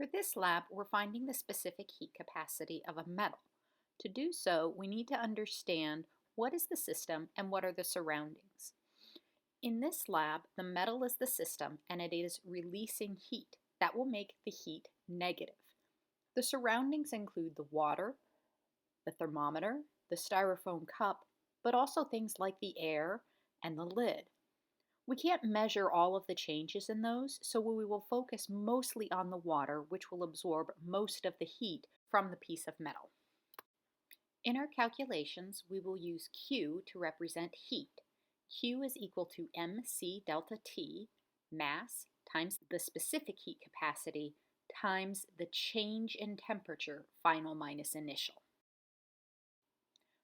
For this lab, we're finding the specific heat capacity of a metal. To do so, we need to understand what is the system and what are the surroundings. In this lab, the metal is the system and it is releasing heat. That will make the heat negative. The surroundings include the water, the thermometer, the styrofoam cup, but also things like the air and the lid. We can't measure all of the changes in those, so we will focus mostly on the water, which will absorb most of the heat from the piece of metal. In our calculations, we will use Q to represent heat. Q is equal to mc delta T, mass, times the specific heat capacity, times the change in temperature, final minus initial.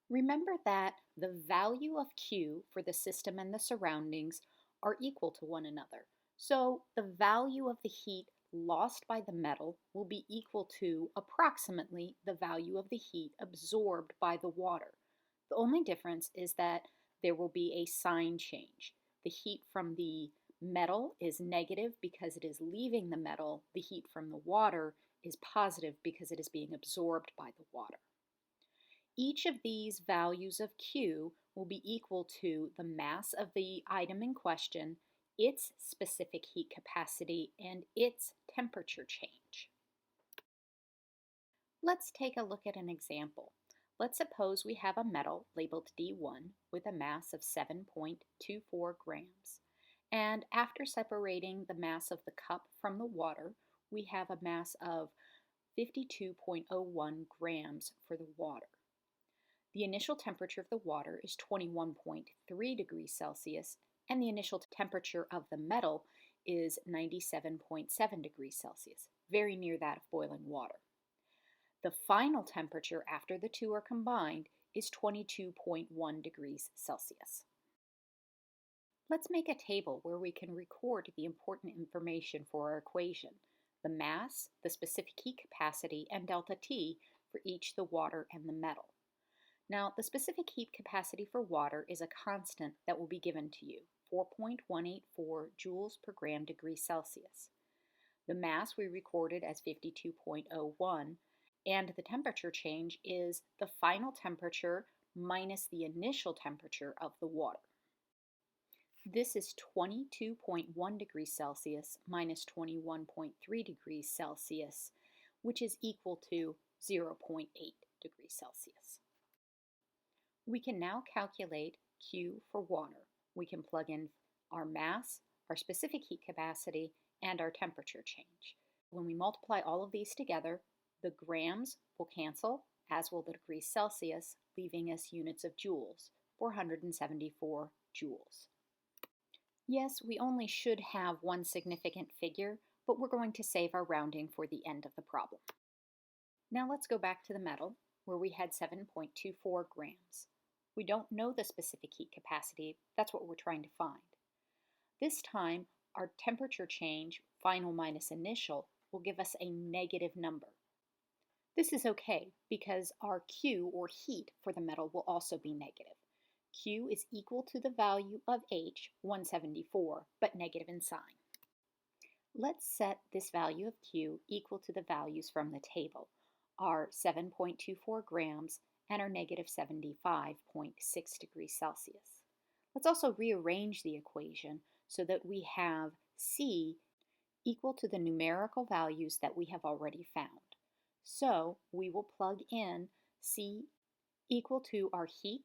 Remember that the value of Q for the system and the surroundings are equal to one another. So the value of the heat lost by the metal will be equal to approximately the value of the heat absorbed by the water. The only difference is that there will be a sign change. The heat from the metal is negative because it is leaving the metal. The heat from the water is positive because it is being absorbed by the water. Each of these values of Q will be equal to the mass of the item in question, its specific heat capacity, and its temperature change. Let's take a look at an example. Let's suppose we have a metal labeled D1 with a mass of 7.24 grams. And after separating the mass of the cup from the water, we have a mass of 52.01 grams for the water. The initial temperature of the water is 21.3 degrees Celsius, and the initial temperature of the metal is 97.7 degrees Celsius, very near that of boiling water. The final temperature after the two are combined is 22.1 degrees Celsius. Let's make a table where we can record the important information for our equation: the mass, the specific heat capacity, and delta T for each the water and the metal. Now, the specific heat capacity for water is a constant that will be given to you, 4.184 joules per gram degree Celsius. The mass we recorded as 52.01, and the temperature change is the final temperature minus the initial temperature of the water. This is 22.1 degrees Celsius minus 21.3 degrees Celsius, which is equal to 0.8 degrees Celsius. We can now calculate Q for water. We can plug in our mass, our specific heat capacity, and our temperature change. When we multiply all of these together, the grams will cancel, as will the degrees Celsius, leaving us units of joules, 474 joules. Yes, we only should have one significant figure, but we're going to save our rounding for the end of the problem. Now let's go back to the metal, where we had 7.24 grams. We don't know the specific heat capacity. That's what we're trying to find. This time, our temperature change, final minus initial, will give us a negative number. This is okay because our Q, or heat, for the metal will also be negative. Q is equal to the value of H, 174, but negative in sign. Let's set this value of Q equal to the values from the table, our 7.24 grams and our negative 75.6 degrees Celsius. Let's also rearrange the equation so that we have C equal to the numerical values that we have already found. So we will plug in C equal to our heat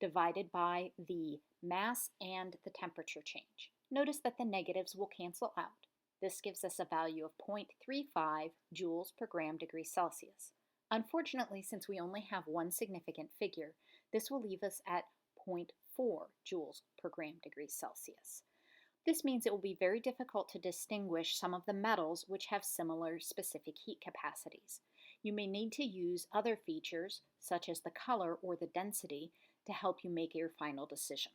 divided by the mass and the temperature change. Notice that the negatives will cancel out. This gives us a value of 0.35 joules per gram degree Celsius. Unfortunately, since we only have one significant figure, this will leave us at 0.4 joules per gram degree Celsius. This means it will be very difficult to distinguish some of the metals which have similar specific heat capacities. You may need to use other features, such as the color or the density, to help you make your final decision.